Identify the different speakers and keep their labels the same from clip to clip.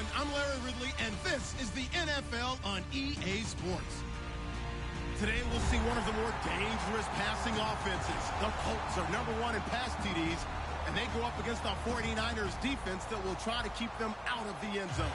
Speaker 1: everyone. I'm Larry Ridley, and this is the NFL on EA Sports. Today, we'll see one of the more dangerous passing offenses. The Colts are #1 in pass TDs, and they go up against the 49ers defense that will try to keep them out of the end zone.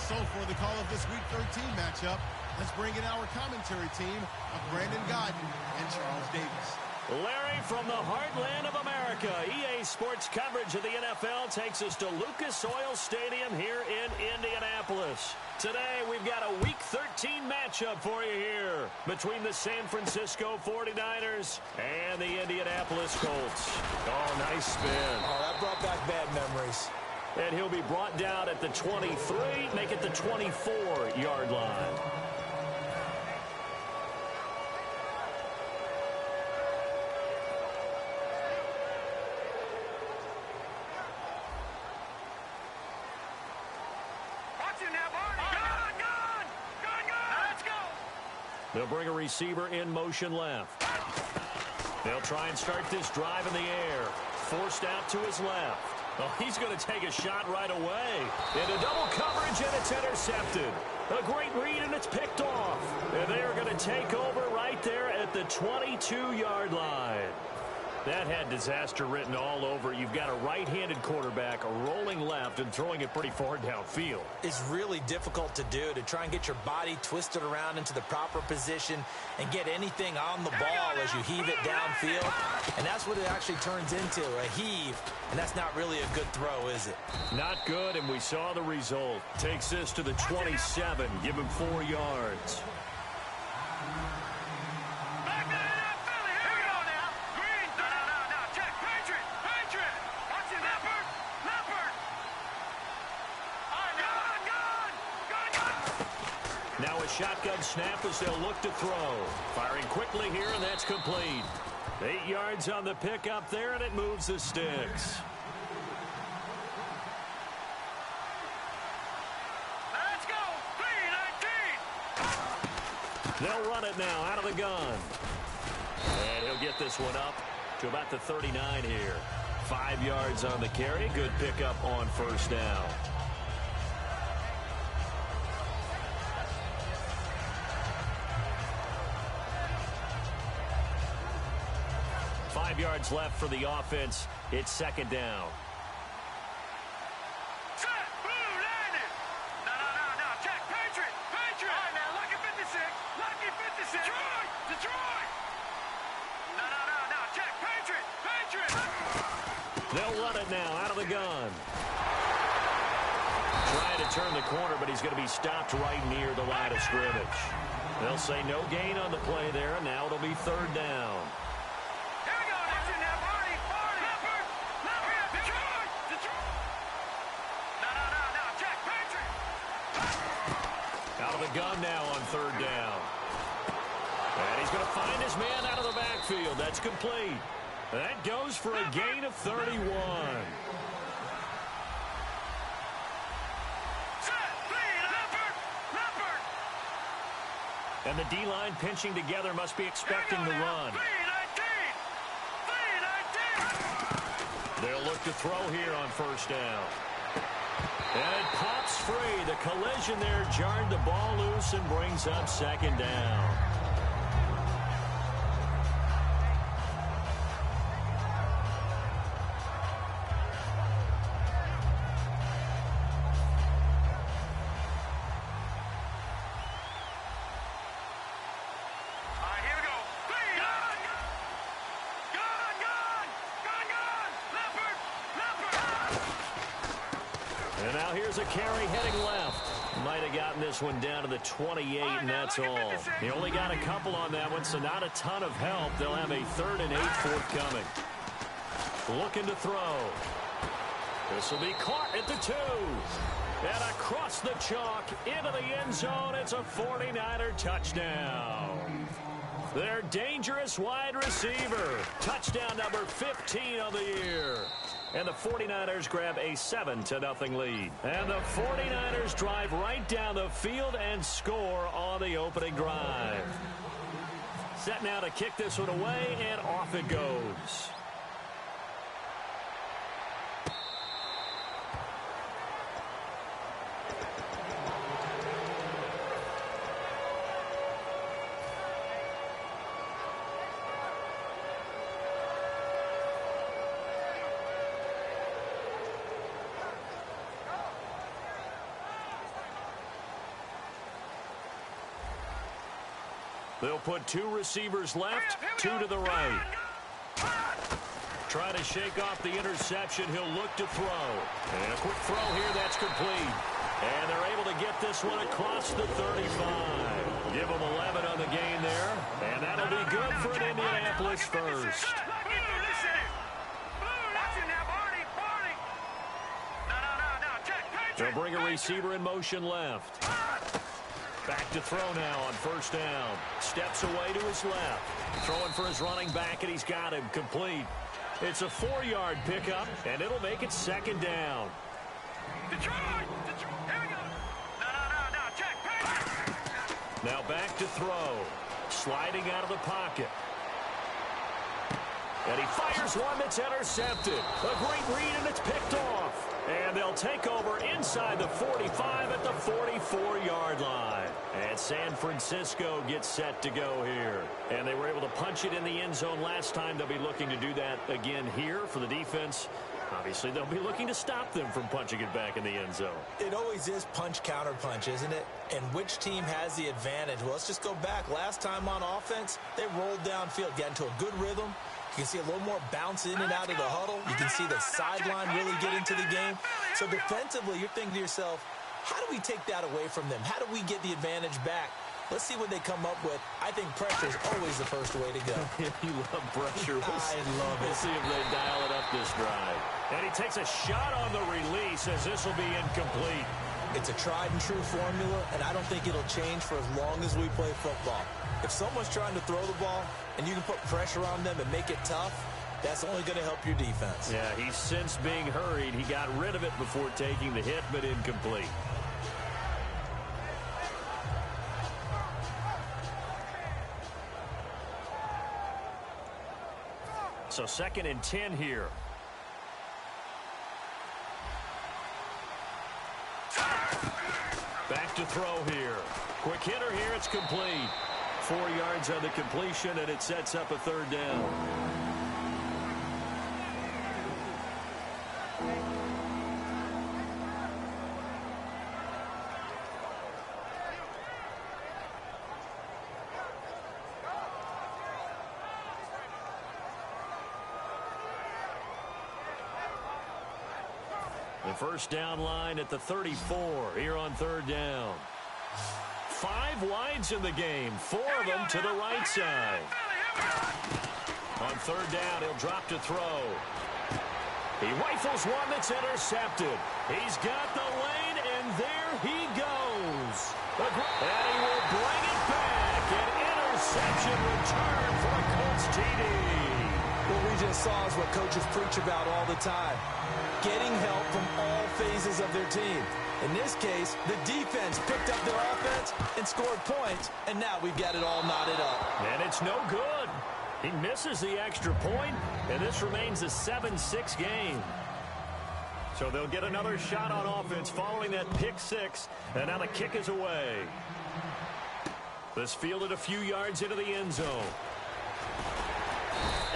Speaker 1: So for the call of this Week 13 matchup, let's bring in our commentary team of Brandon Godden and Charles Davis.
Speaker 2: Larry, from the heartland of America, EA Sports coverage of the NFL takes us to Lucas Oil Stadium here in Indianapolis. Today, we've got a Week 13 matchup for you here between the San Francisco 49ers and the Indianapolis Colts. Oh, nice spin.
Speaker 3: Oh, that brought back bad memories.
Speaker 2: And he'll be brought down at the 23, make it the 24-yard line. They'll bring a receiver in motion left. They'll try and start this drive in the air. Forced out to his left. Oh, he's going to take a shot right away. Into double coverage, and it's intercepted. A great read, and it's picked off. And they are going to take over right there at the 22-yard line. That had disaster written all over. You've got a right-handed quarterback rolling left and throwing it pretty far downfield.
Speaker 3: It's really difficult to do, to try and get your body twisted around into the proper position and get anything on the ball as you heave it downfield. And that's what it actually turns into, a heave. And that's not really a good throw, is it?
Speaker 2: Not good, and we saw the result. Takes this to the 27. Give him 4 yards. Now a shotgun snap as they'll look to throw. Firing quickly here, and that's complete. 8 yards on the pickup there, and it moves the sticks.
Speaker 4: Let's go! 3-19!
Speaker 2: They'll run it now out of the gun. And he'll get this one up to about the 39 here. 5 yards on the carry. Good pickup on first down. 5 yards left for the offense. It's second down.
Speaker 4: Set! Blue landed! No. Check! Patriot! All right, now, lucky 56! Lucky 56! Detroit! No. Check! Patriot!
Speaker 2: They'll run it now out of the gun. Trying to turn the corner, but he's going to be stopped right near the line of scrimmage. They'll say no gain on the play there, and now it'll be third down. Gun now on third down. And he's going to find his man out of the backfield. That's complete. That goes for a gain of 31. And the D-line pinching together must be expecting the run. 3-19. They'll look to throw here on first down. And it pops free. The collision there jarred the ball loose and brings up second down. And now here's a carry heading left. Might have gotten this one down to the 28, and that's all. He only got a couple on that one, so not a ton of help. They'll have a 3rd and 8 forthcoming. Looking to throw. This will be caught at the 2. And across the chalk into the end zone. It's a 49er touchdown. Their dangerous wide receiver. Touchdown number 15 of the year. And the 49ers grab a 7-0 lead. And the 49ers drive right down the field and score on the opening drive. Set now to kick this one away, and off it goes. They'll put 2 receivers left, 2 to the right. Trying to shake off the interception. He'll look to throw. And a quick throw here. That's complete. And they're able to get this one across the 35. Give them 11 on the gain there. And that'll be good for an Indianapolis first. They'll bring a receiver in motion left. Back to throw now on first down. Steps away to his left. Throwing for his running back, and he's got him complete. It's a 4-yard pickup, and it'll make it second down. Now back to throw. Sliding out of the pocket. And he fires one that's intercepted. A great read, and it's picked off. And they'll take over inside the 45 at the 44-yard line. And San Francisco gets set to go here. And they were able to punch it in the end zone last time. They'll be looking to do that again here for the defense. Obviously, they'll be looking to stop them from punching it back in the end zone. It always is punch-counter-punch, isn't it? And which team has the advantage? Well, let's just go back. Last time on offense, they rolled downfield, got into a good rhythm. You can see a little more bounce in and out of the huddle. You can see the sideline really get into the game. So defensively, you're thinking to yourself, how do we take that away from them? How do we get the advantage back? Let's see what they come up with. I think pressure is always the first way to go. You love pressure. I love it. We'll see if they dial it up this drive. And he takes a shot on the release as this will be incomplete. It's a tried-and-true formula, and I don't think it'll change for as long as we play football. If someone's trying to throw the ball and you can put pressure on them and make it tough, that's only going to help your defense. Yeah, he's since being hurried. He got rid of it before taking the hit, but incomplete. So 2nd and 10 here. Back to throw here. Quick hitter here. It's complete. 4 yards on the completion, and it sets up a 3rd down. The first down line at the 34 here on 3rd down. 5 wides in the game, 4 of them to the right side. On 3rd down, he'll drop to throw. He rifles one that's intercepted. He's got the lane, and there he goes. And he will bring it back. An interception return for a Colts TD. What we just saw is what coaches preach about all the time. Getting help from all phases of their team. In this case, the defense picked up their offense and scored points, and now we've got it all knotted up. And it's no good. He misses the extra point, and this remains a 7-6 game. So they'll get another shot on offense following that pick 6, and now the kick is away. This fielded a few yards into the end zone.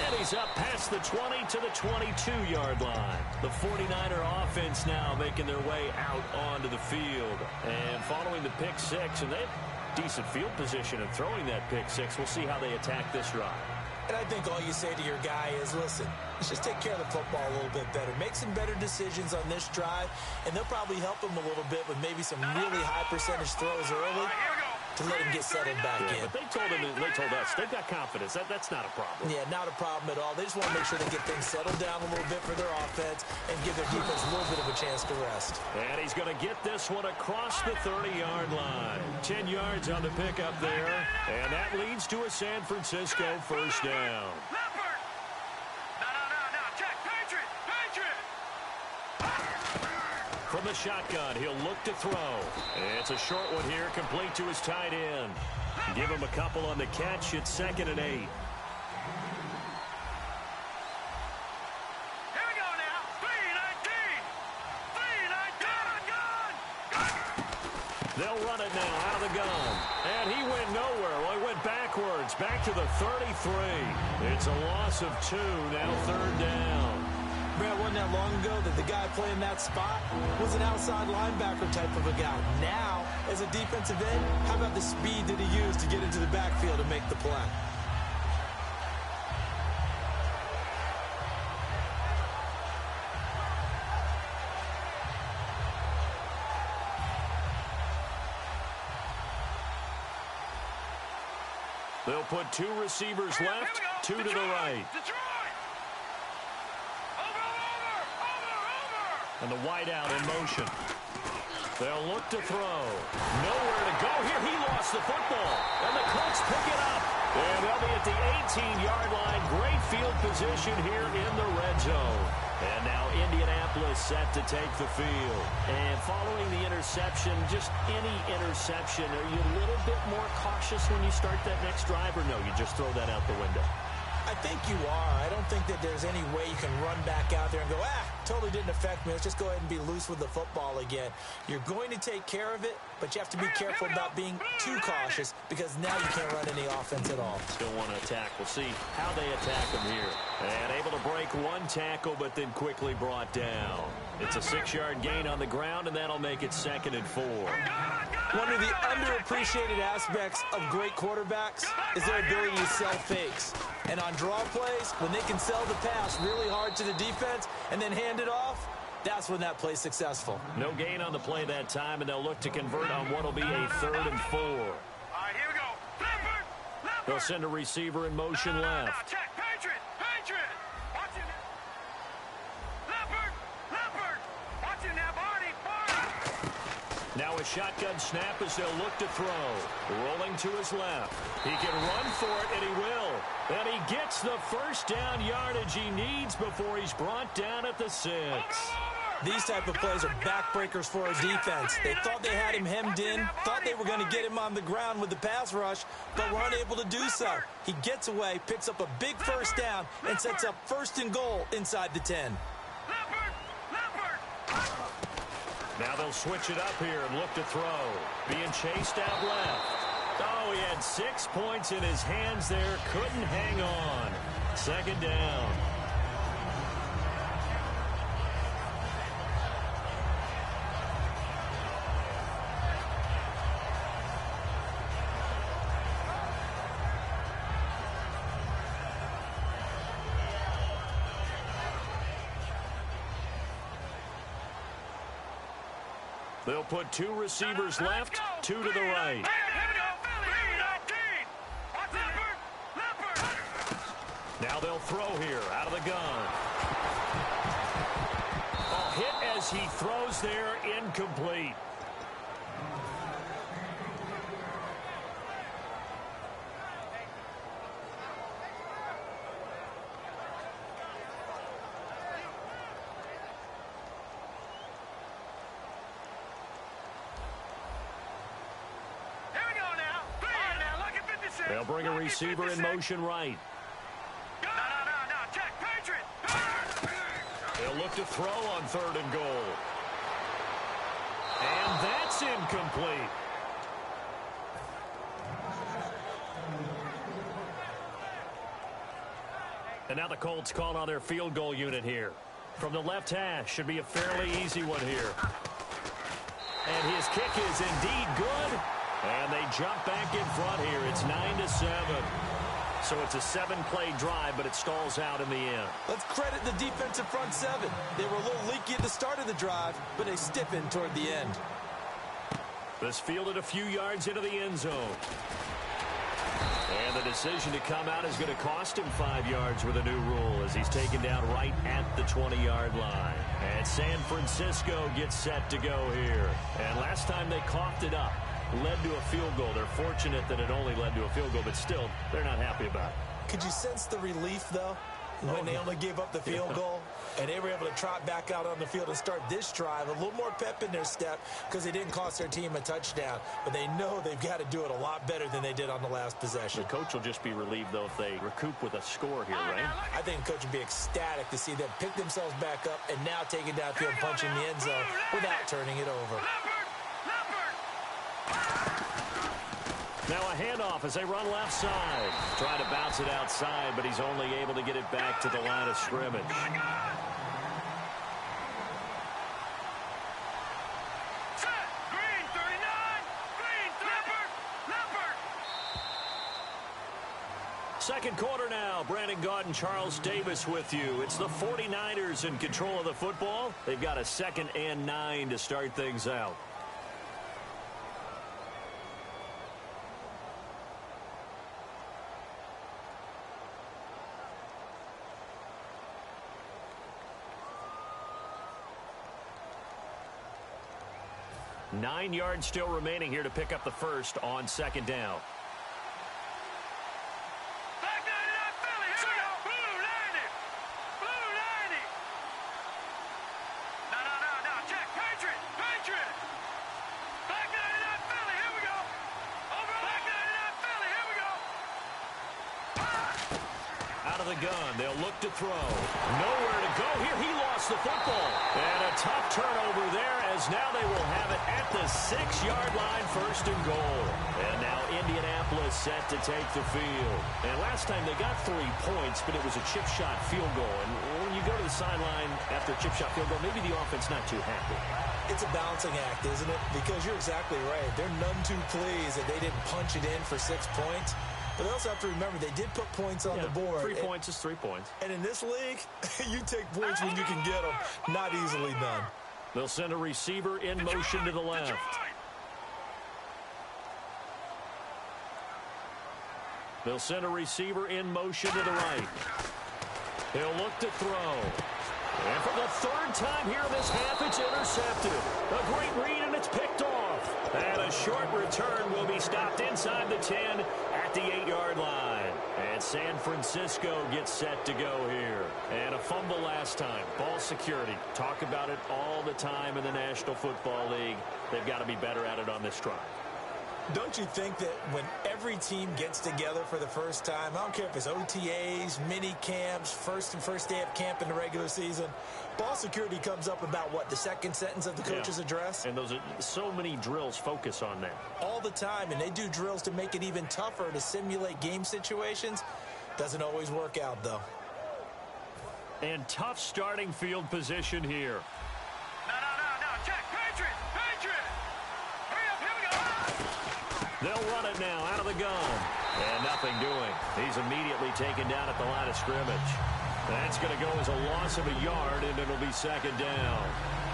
Speaker 2: And he's up past the 20 to the 22-yard line. The 49er offense now making their way out onto the field. And following the pick 6, and they have decent field position in throwing that pick 6. We'll see how they attack this drive. And I think all you say to your guy is, listen, let's just take care of the football a little bit better. Make some better decisions on this drive, and they'll probably help him a little bit with maybe some really high percentage throws early to let him get settled back in. But they told us, they've got confidence. That's not a problem. Yeah, not a problem at all. They just want to make sure they get things settled down a little bit for their offense and give their defense a little bit of a chance to rest. And he's going to get this one across the 30-yard line. 10 yards on the pickup there, and that leads to a San Francisco first down. From the shotgun, he'll look to throw. It's a short one here, complete to his tight end. Give him a couple on the catch. It's 2nd and 8.
Speaker 4: Here we go now. 3-19.
Speaker 2: They'll run it now out of the gun. And he went nowhere. Well, he went backwards, back to the 33. It's a loss of 2, now 3rd down.
Speaker 3: Man, wasn't that long ago that the guy playing that spot was an outside linebacker type of a guy. Now, as a defensive end, how about the speed that he used to get into the backfield and make the play?
Speaker 2: They'll put two receivers left, two to the right. And the wideout in motion. They'll look to throw. Nowhere to go here. He lost the football. And the Colts pick it up. And they'll be at the 18-yard line. Great field position here in the red zone. And now Indianapolis set to take the field. And following the interception, just any interception, are you a little bit more cautious when you start that next drive, or no, you just throw that out the window?
Speaker 3: I think you are. I don't think that there's any way you can run back out there and go, totally didn't affect me. Let's just go ahead and be loose with the football again. You're going to take care of it, but you have to be careful about being too cautious because now you can't run any offense at all.
Speaker 2: Still want to attack. We'll see how they attack him here. And able to break one tackle, but then quickly brought down. It's a 6-yard gain on the ground, and that'll make it 2nd and 4.
Speaker 3: One of the underappreciated aspects of great quarterbacks is their ability to sell fakes. And on draw plays, when they can sell the pass really hard to the defense and then hand it off, that's when that play's successful.
Speaker 2: No gain on the play that time, and they'll look to convert on what will be a 3rd and 4.
Speaker 4: All right, here we go. Leopard.
Speaker 2: They'll send a receiver in motion left.
Speaker 4: Check. Patriot. Watch it. Leopard. Watch it now, Barney.
Speaker 2: Now a shotgun snap as they'll look to throw. Rolling to his left. He can run for it, and he will. And he gets the first down yardage he needs before he's brought down at the 6.
Speaker 3: These type of plays are backbreakers for a defense. They thought they had him hemmed in, thought they were going to get him on the ground with the pass rush, but were unable to do so. He gets away, picks up a big first down, and sets up 1st and goal inside the 10.
Speaker 2: Now they'll switch it up here and look to throw. Being chased out left. Oh, he had 6 points in his hands there. Couldn't hang on. 2nd down. They'll put two receivers left, two to the right. Now they'll throw here out of the gun. A hit as he throws there, incomplete. They'll bring a receiver in motion right.
Speaker 4: No, check, Patriot.
Speaker 2: They'll look to throw on 3rd and goal. And that's incomplete. And now the Colts call on their field goal unit here. From the left hash, should be a fairly easy one here. And his kick is indeed good. And they jump back in front here. It's 9-7. So it's a 7-play drive, but it stalls out in the end.
Speaker 3: Let's credit the defensive front 7. They were a little leaky at the start of the drive, but they stiffened toward the end.
Speaker 2: This fielded a few yards into the end zone. And the decision to come out is going to cost him 5 yards with a new rule as he's taken down right at the 20-yard line. And San Francisco gets set to go here. And last time they coughed it up, led to a field goal. They're fortunate that it only led to a field goal, but still, they're not happy about it.
Speaker 3: Could you sense the relief, though, when they only gave up the field goal? And they were able to trot back out on the field and start this drive. A little more pep in their step because they didn't cost their team a touchdown. But they know they've got to do it a lot better than they did on the last possession.
Speaker 2: The coach will just be relieved, though, if they recoup with a score here, right?
Speaker 3: I think the coach would be ecstatic to see them pick themselves back up and now take it downfield, punching the end zone without turning it over.
Speaker 2: Now a handoff as they run left side. Trying to bounce it outside, but he's only able to get it back to the line of scrimmage. Second quarter now. Brandon Gaudin, Charles Davis with you. It's the 49ers in control of the football. They've got a 2nd and 9 to start things out. Nine yards still remaining here to pick up the first on 2nd down. The gun. They'll look to throw. Nowhere to go here. He lost the football. And a tough turnover there as now they will have it at the 6-yard line, 1st and goal. And now Indianapolis set to take the field. And last time they got 3 points, but it was a chip shot field goal. And when you go to the sideline after a chip shot field goal, maybe the offense not too happy. It's a balancing act, isn't it? Because you're exactly right. They're none too pleased that they didn't punch it in for 6 points. But they also have to remember they did put points on the board. 3 points is 3 points. And in this league, you take points when you can get them. Not easily done. They'll send a receiver in motion to the left. They'll send a receiver in motion to the right. He'll look to throw. And for the 3rd time here in this half, it's intercepted. A great read, and it's picked off. And a short return will be stopped inside the 10 at the 8-yard line. And San Francisco gets set to go here. And a fumble last time. Ball security. Talk about it all the time in the National Football League. They've got to be better at it on this drive. Don't you think that when every team gets together for the first time, I don't care if it's OTAs, mini camps, first day of camp in the regular season, ball security comes up about, what, the 2nd sentence of the coach's address? And those are so many drills focus on that. All the time, and they do drills to make it even tougher to simulate game situations. Doesn't always work out, though. And tough starting field position here. They'll run it now out of the gun. And nothing doing. He's immediately taken down at the line of scrimmage. That's going to go as a loss of a yard, and it'll be 2nd down.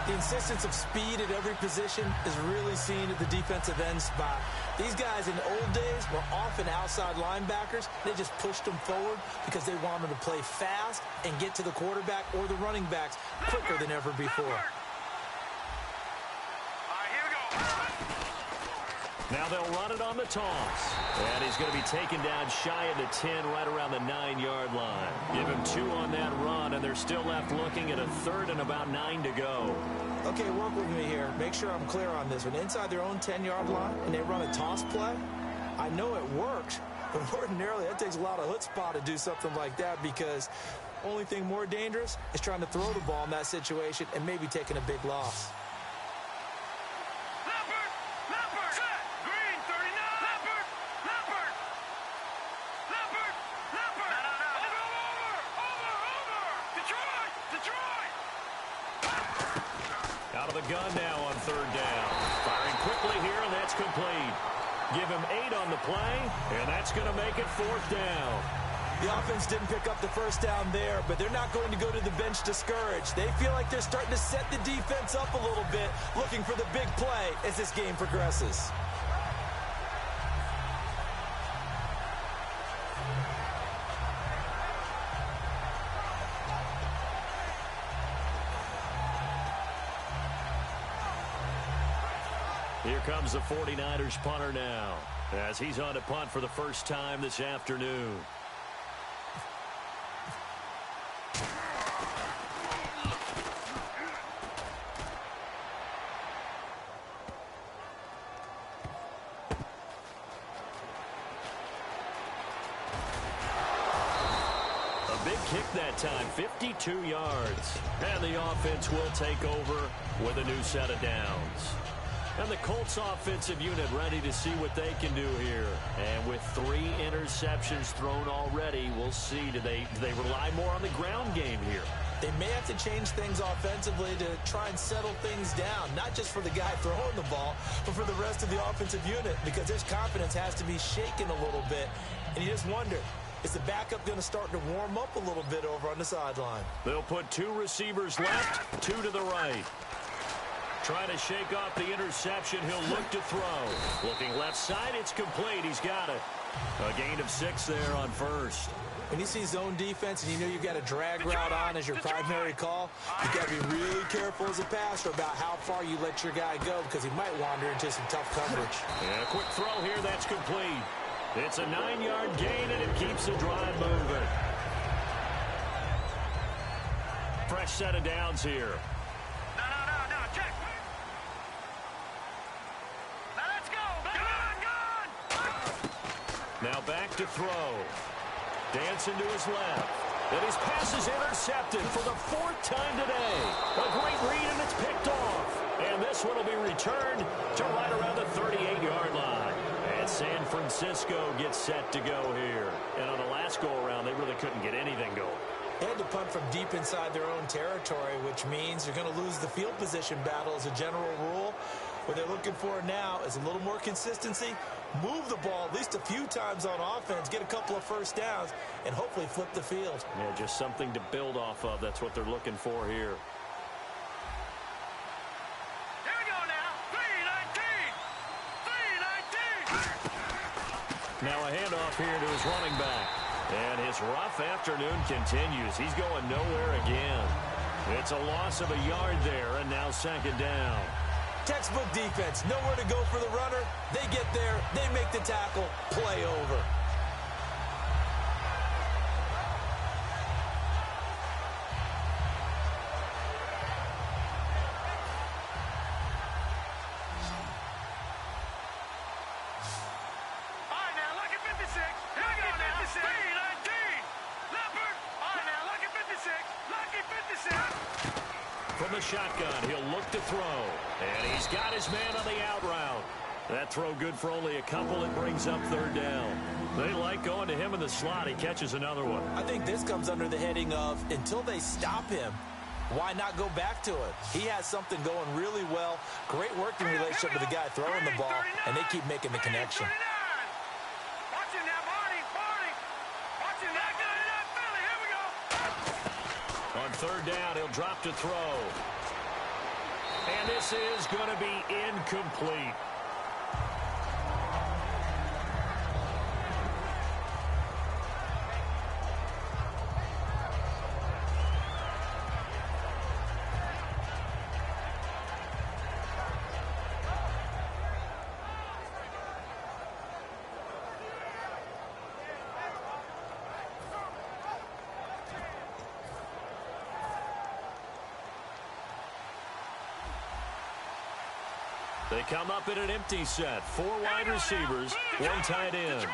Speaker 2: The insistence of speed at every position is really seen at the defensive end spot. These guys in the old days were often outside linebackers. They just pushed them forward because they wanted to play fast and get to the quarterback or the running backs quicker than ever before. Now they'll run it on the toss. And he's going to be taken down shy of the 10, right around the 9-yard line. Give him 2 on that run, and they're still left looking at a 3rd and about 9 to go. Okay, work with me here. Make sure I'm clear on this one. Inside their own 10-yard line, and they run a toss play. I know it works, but ordinarily that takes a lot of chutzpah to do something like that, because only thing more dangerous is trying to throw the ball in that situation and maybe taking a big loss. Gun now on 3rd down. Firing quickly here, and that's complete. Give him 8 on the play, and that's going to make it 4th down. The offense didn't pick up the first down there, but they're not going to go to the bench discouraged. They feel like they're starting to set the defense up a little bit, looking for the big play as this game progresses. Here comes the 49ers punter now, as he's on to punt for the first time this afternoon. A big kick that time, 52 yards. And the offense will take over with a new set of downs. And the Colts offensive unit ready to see what they can do here. And with 3 interceptions thrown already, we'll see. Do they rely more on the ground game here? They may have to change things offensively to try and settle things down, not just for the guy throwing the ball, but for the rest of the offensive unit, because his confidence has to be shaken a little bit. And you just wonder,
Speaker 3: is the backup going to start to warm up a little bit over on the sideline?
Speaker 2: They'll put 2 receivers left, 2 to the right. Trying to shake off the interception. He'll look to throw. Looking left side, it's complete. He's got it. A gain of 6 there on first.
Speaker 3: When you see zone defense and you know you've got a drag route on as your primary call, you've got to be really careful as a passer about how far you let your guy go because he might wander into some tough coverage.
Speaker 2: And a quick throw here, that's complete. It's a 9-yard gain, and it keeps the drive moving. Fresh set of downs here.
Speaker 4: No, check. Now let's go. Go on.
Speaker 2: Now back to throw. Dancing to his left. And his pass is intercepted for the 4th time today. A great read, and it's picked off. And this one will be returned to right around the 38-yard line. And San Francisco gets set to go here. And on the last go-around, they really couldn't get anything going.
Speaker 3: They had to punt from deep inside their own territory, which means you're going to lose the field position battle as a general rule. What they're looking for now is a little more consistency, move the ball at least a few times on offense, get a couple of first downs, and hopefully flip the field.
Speaker 2: Yeah, just something to build off of. That's what they're looking for here.
Speaker 4: Here we go now. 3-19.
Speaker 2: Now a handoff here to his running back. And his rough afternoon continues. He's going nowhere again. It's a loss of a yard there, and now 2nd down.
Speaker 3: Textbook defense, nowhere to go for the runner. They get there, they make the tackle, play over.
Speaker 4: All right, now, look at 56. Here we go now. 3-19. Leopard. All right, now, look at 56. Lucky 56.
Speaker 2: From the shotgun, he'll look to throw. And he's got his man on the out route. That throw good for only a couple. It brings up 3rd down. They like going to him in the slot. He catches another one.
Speaker 3: I think this comes under the heading of until they stop him, why not go back to it? He has something going really well. Great working relationship with the guy throwing the ball, and they keep making the connection.
Speaker 4: Watch him now, Barney. Watch him now. Philly, here we go.
Speaker 2: On 3rd down, he'll drop to throw. And this is going to be incomplete. They come up in an empty set. 4 wide receivers, 1 tight end.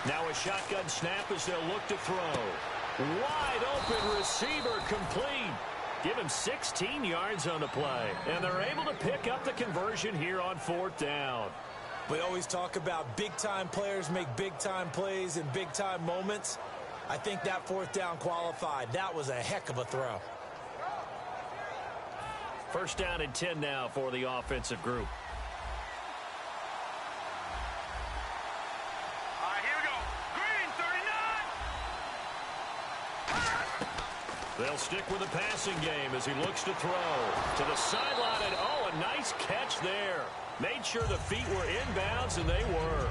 Speaker 2: Now a shotgun snap as they'll look to throw. Wide open receiver complete. Give him 16 yards on the play. And they're able to pick up the conversion here on 4th down.
Speaker 3: We always talk about big-time players make big-time plays in big-time moments. I think that 4th down qualified. That was a heck of a throw.
Speaker 2: 1st down and 10 now for the offensive group.
Speaker 4: All right, here we go. Green, 39.
Speaker 2: They'll stick with the passing game as he looks to throw. To the sideline, and oh, a nice catch there. Made sure the feet were inbounds, and they were.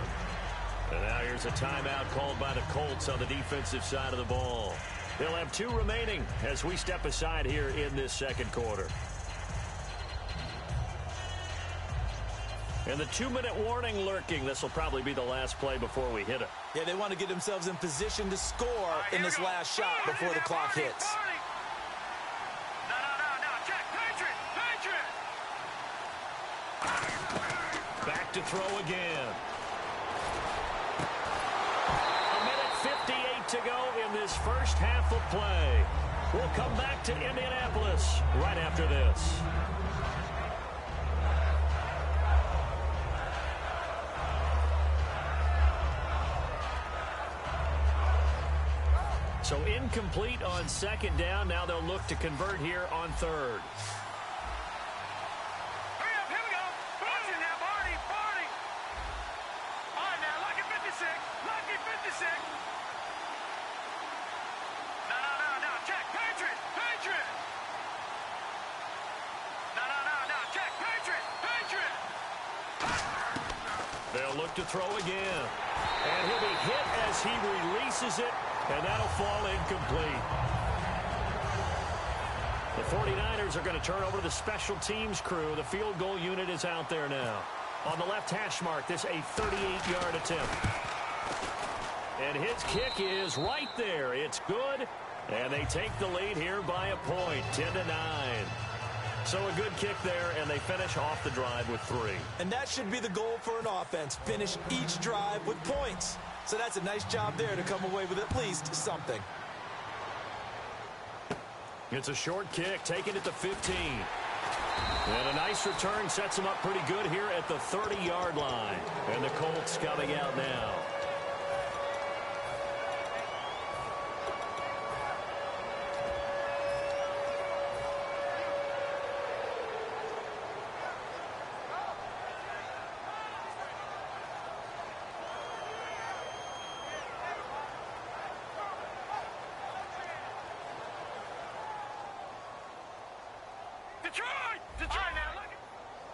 Speaker 2: And now here's a timeout called by the Colts on the defensive side of the ball. They'll have 2 remaining as we step aside here in this 2nd quarter. And the 2-minute warning lurking. This will probably be the last play before we hit it.
Speaker 3: Yeah, they want to get themselves in position to score in this last shot before the clock hits.
Speaker 4: No, check. Patriot.
Speaker 2: Back to throw again. 1:58 to go in this first half of play. We'll come back to Indianapolis right after this. So incomplete on 2nd down. Now they'll look to convert here on 3rd.
Speaker 4: Hurry up, here we go. Watch it now, Barney.
Speaker 2: to throw again. And he'll be hit as he releases it, and that'll fall incomplete. The 49ers are going to turn over to the special teams crew. The field goal unit is out there now. On the left hash mark, this a 38-yard attempt. And his kick is right there. It's good, and they take the lead here by a point, 10-9. So a good kick there, and they finish off the drive with 3.
Speaker 3: And that should be the goal for an offense, finish each drive with points. So that's a nice job there to come away with at least something.
Speaker 2: It's a short kick, taken at the 15. And a nice return sets them up pretty good here at the 30-yard line. And the Colts coming out now.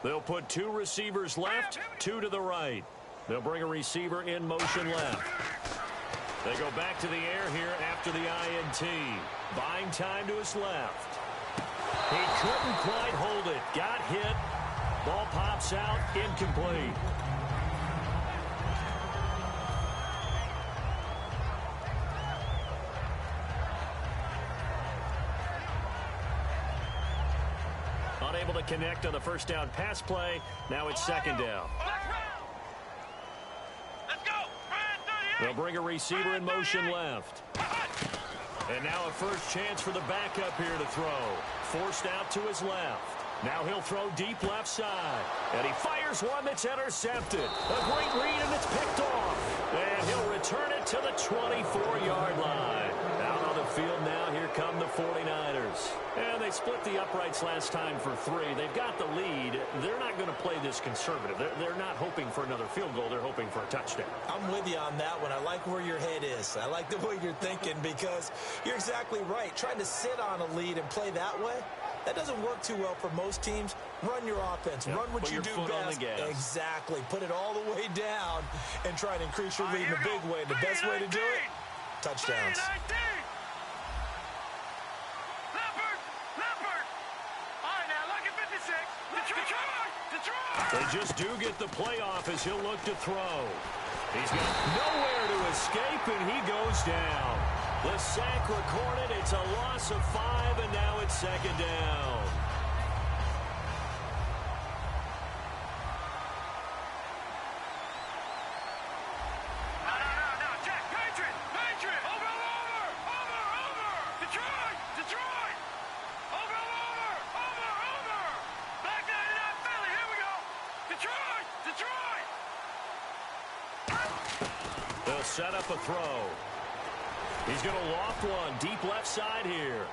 Speaker 2: They'll put 2 receivers left, 2 to the right. They'll bring a receiver in motion left. They go back to the air here after the INT. Buying time to his left. He couldn't quite hold it. Got hit. Ball pops out. Incomplete. Unable to connect on the first down pass play. Now it's second down.
Speaker 4: Let's go.
Speaker 2: They'll bring a receiver in motion left. And now a first chance for the backup here to throw. Forced out to his left. Now he'll throw deep left side. And he fires one that's intercepted. A great read, and it's picked off. And he'll return it to the 24-yard line. Out on the field now, here come the 49ers. And they split the uprights last time for 3. They've got the lead. They're not going to play this conservative. They're not hoping for another field goal. They're hoping for a touchdown.
Speaker 3: I'm with you on that one. I like where your head is. I like the way you're thinking because you're exactly right. Trying to sit on a lead and play that way, that doesn't work too well for most teams. Run your offense. Run what you do best. Exactly. Put it all the way down and try to increase your lead in a big way. The best way to do it, touchdowns.
Speaker 2: They just do get the playoff as he'll look to throw. He's got nowhere to escape, and he goes down. The sack recorded. It's a loss of 5, and now it's second down.
Speaker 4: No, Jack, Patriot, over. Detroit, over. Black 99 Philly, here we go. Detroit.
Speaker 2: They'll set up a throw. He's going to loft one deep left side here.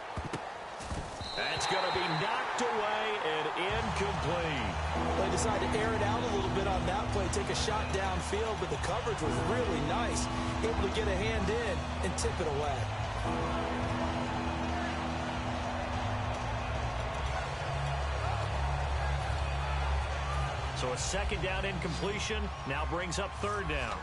Speaker 2: That's going to be knocked away and incomplete.
Speaker 3: They decided to air it out a little bit on that play, take a shot downfield, but the coverage was really nice. Able to get a hand in and tip it away.
Speaker 2: So a second down incompletion now brings up third down.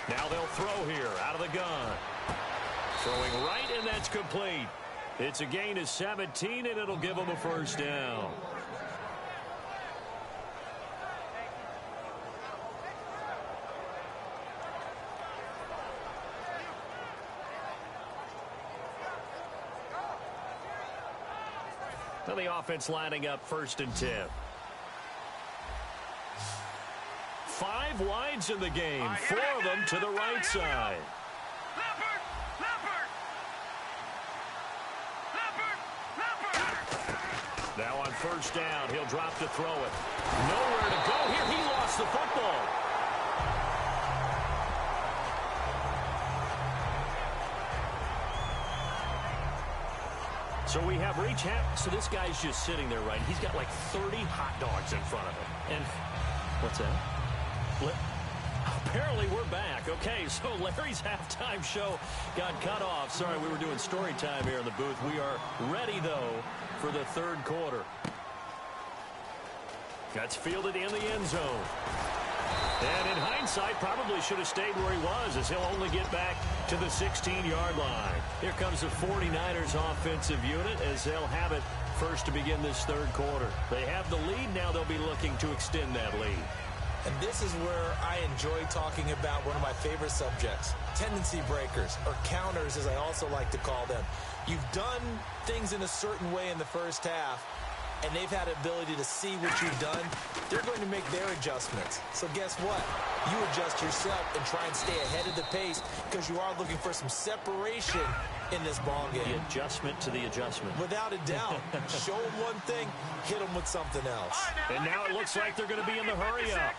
Speaker 2: Now they'll throw here out of the gun. Throwing right, and that's complete. It's a gain of 17, and it'll give them a first down. Now the offense lining up 1st and 10. 5 wides in the game, 4 of them to the right side. Now on first down, he'll drop to throw it. Nowhere to go here. He lost the football. So we have reach half. So this guy's just sitting there, right? He's got like 30 hot dogs in front of him. And what's that? apparently we're back. Okay, so Larry's halftime show got cut off. Sorry, we were doing story time here in the booth. We are ready, though, for the third quarter. That's fielded in the end zone. And in hindsight, probably should have stayed where he was, as he'll only get back to the 16-yard line. Here comes the 49ers offensive unit as they'll have it first to begin this third quarter. They have the lead. Now they'll be looking to extend that lead.
Speaker 3: And this is where I enjoy talking about one of my favorite subjects, tendency breakers, or counters, as I also like to call them. You've done things in a certain way in the first half, and they've had the ability to see what you've done. They're going to make their adjustments. So guess what? You adjust yourself and try and stay ahead of the pace because you are looking for some separation in this ball game.
Speaker 2: The adjustment to the adjustment.
Speaker 3: Without a doubt. Show them one thing, hit them with something else.
Speaker 2: And now it looks like they're going to be in the hurry-up.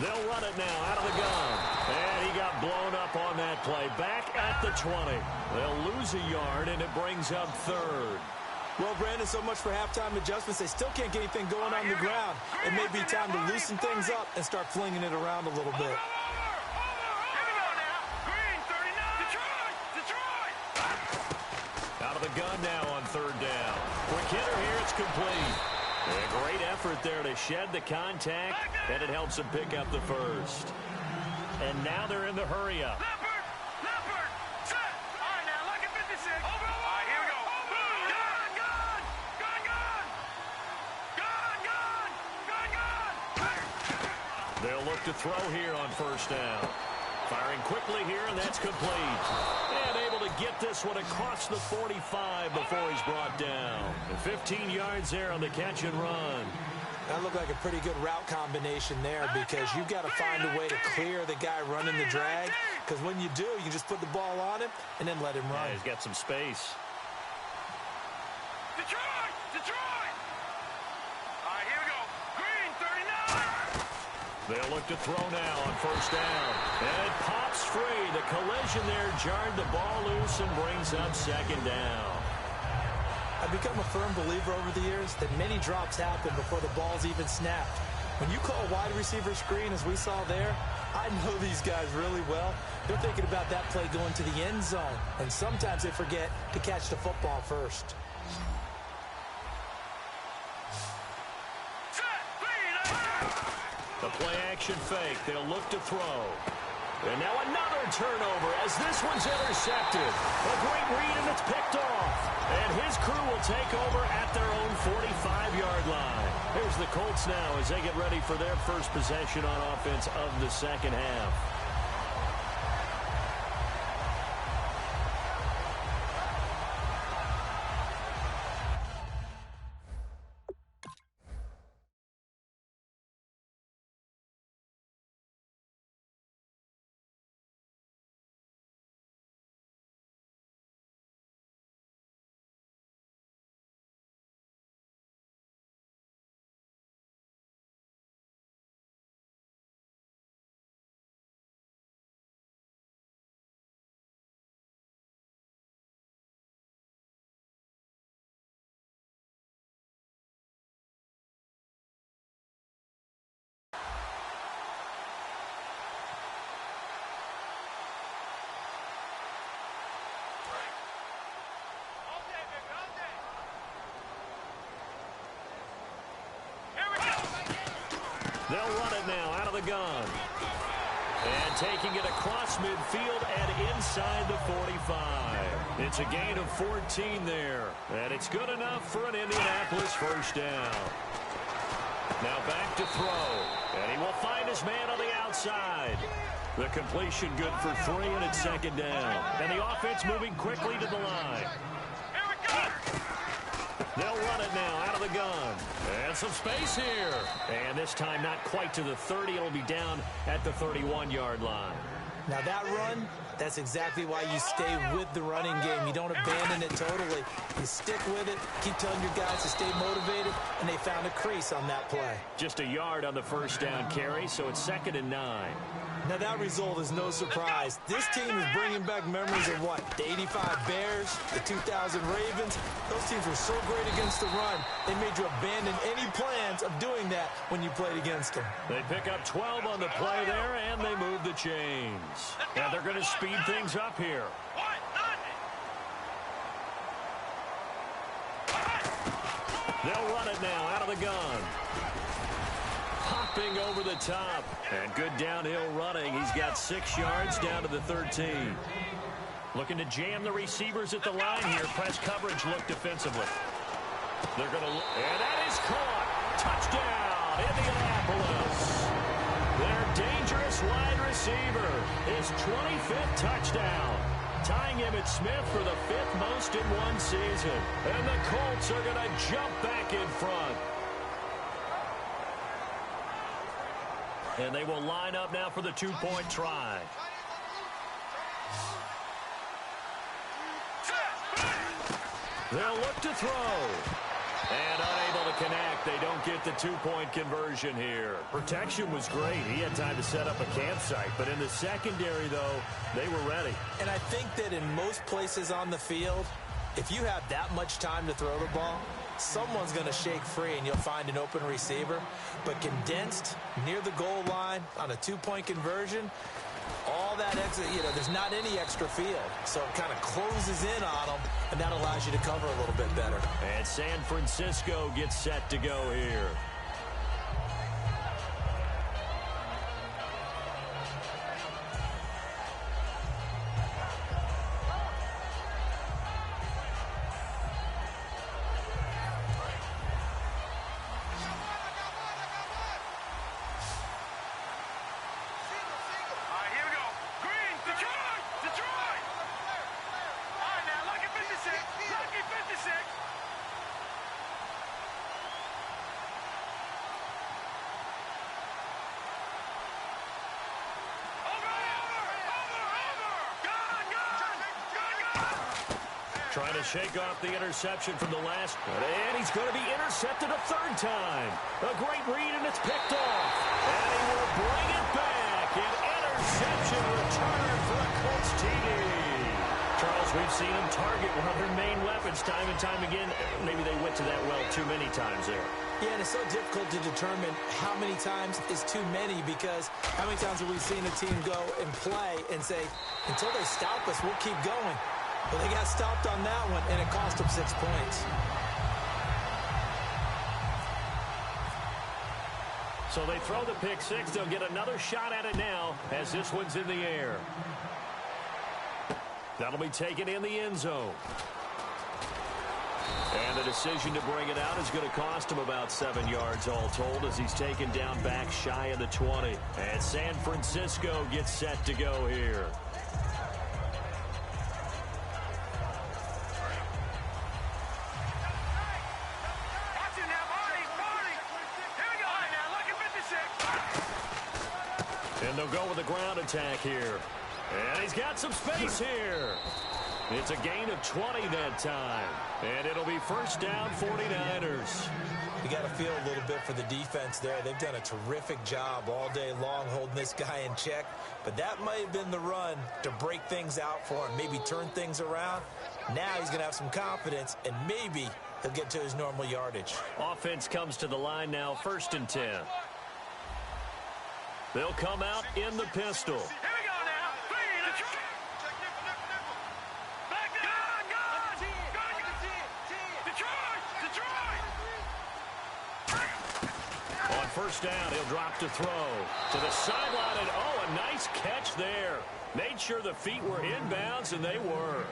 Speaker 2: They'll run it now out of the gun. And he got blown up on that play. Back at the 20. They'll lose a yard, and it brings up third.
Speaker 3: Well, Brandon, so much for halftime adjustments. They still can't get anything going on the ground. It may be time to loosen things up and start flinging it around a little bit.
Speaker 2: Out of the gun now on third down. Quick hitter here. It's complete. A great effort there to shed the contact, and it helps them pick up the first. And now they're in the hurry-up.
Speaker 4: Leopard, set. All right, now, look at 56. All right, here we go. Gun.
Speaker 2: They'll look to throw here on first down. Firing quickly here, and that's complete. And able to get this one across the 45 before he's brought down. 15 yards there on the catch and run.
Speaker 3: That looked like a pretty good route combination there because you've got to find a way to clear the guy running the drag. Because when you do, you just put the ball on him and then let him run.
Speaker 2: Yeah, he's got some space.
Speaker 4: Detroit! All right, here we go. Green, 39.
Speaker 2: They'll look to throw now on first down. And it pops free. The collision there jarred the ball loose and brings up second down.
Speaker 3: I've become a firm believer over the years that many drops happen before the ball's even snapped. When you call a wide receiver screen, as we saw there, I know these guys really well. They're thinking about that play going to the end zone, and sometimes they forget to catch the football first.
Speaker 2: The play-action fake. They'll look to throw. And now another turnover as this one's intercepted. A great read, and it's picked off. And his crew will take over at their own 45-yard line. Here's the Colts now as they get ready for their first possession on offense of the second half. They'll run it now out of the gun. And taking it across midfield and inside the 45. It's a gain of 14 there. And it's good enough for an Indianapolis first down. Now back to throw. And he will find his man on the outside. The completion good for 3, and it's second down. And the offense moving quickly to the line. They'll run it now out of the gun. And some space here. And this time not quite to the 30. It'll be down at the 31-yard line.
Speaker 3: Now that run, that's exactly why you stay with the running game. You don't abandon it totally. You stick with it, keep telling your guys to stay motivated, and they found a crease on that play.
Speaker 2: Just a yard on the first down carry, so it's 2nd and 9.
Speaker 3: Now, that result is no surprise. This team is bringing back memories of what? The 85 Bears, the 2000 Ravens. Those teams were so great against the run, they made you abandon any plans of doing that when you played against them.
Speaker 2: They pick up 12 on the play there, and they move the chains. And they're going to speed things up here. They'll run it now out of the gun. Hopping over the top. And good downhill running. He's got 6 yards down to the 13. Looking to jam the receivers at the line here. Press coverage look defensively. They're going to look. And that is caught. Touchdown, Indianapolis. Their dangerous wide receiver. His 25th touchdown. Tying Emmitt Smith for the 5th most in one season. And the Colts are going to jump back in front. And they will line up now for the 2-point try. They'll look to throw. And unable to connect. They don't get the 2-point conversion here. Protection was great. He had time to set up a campsite. But in the secondary, though, they were ready.
Speaker 3: And I think that in most places on the field, if you have that much time to throw the ball, someone's going to shake free and you'll find an open receiver. But condensed near the goal line on a 2-point conversion, all that extra, there's not any extra field. So it kind of closes in on them, and that allows you to cover a little bit better.
Speaker 2: And San Francisco gets set to go here. Trying to shake off the interception from the last. And he's going to be intercepted a 3rd time. A great read, and it's picked off. And he will bring it back. An interception return for a Colts TD. Charles, we've seen him target one of their main weapons time and time again. Maybe they went to that well too many times there.
Speaker 3: Yeah, and it's so difficult to determine how many times is too many, because how many times have we seen a team go and play and say, until they stop us, we'll keep going. Well, they got stopped on that one, and it cost them 6 points.
Speaker 2: So they throw the pick 6. They'll get another shot at it now as this one's in the air. That'll be taken in the end zone. And the decision to bring it out is going to cost him about 7 yards all told, as he's taken down back shy of the 20. And San Francisco gets set to go here. And they'll go with a ground attack here. And he's got some space here. It's a gain of 20 that time. And it'll be first down, 49ers.
Speaker 3: You got to feel a little bit for the defense there. They've done a terrific job all day long holding this guy in check. But that might have been the run to break things out for him, maybe turn things around. Now he's going to have some confidence, and maybe he'll get to his normal yardage.
Speaker 2: Offense comes to the line now, 1st and 10. They'll come out in the pistol.
Speaker 4: Here we go now.
Speaker 2: On 1st down, he'll drop to throw. To the sideline, and oh, a nice catch there. Made sure the feet were inbounds, and they were.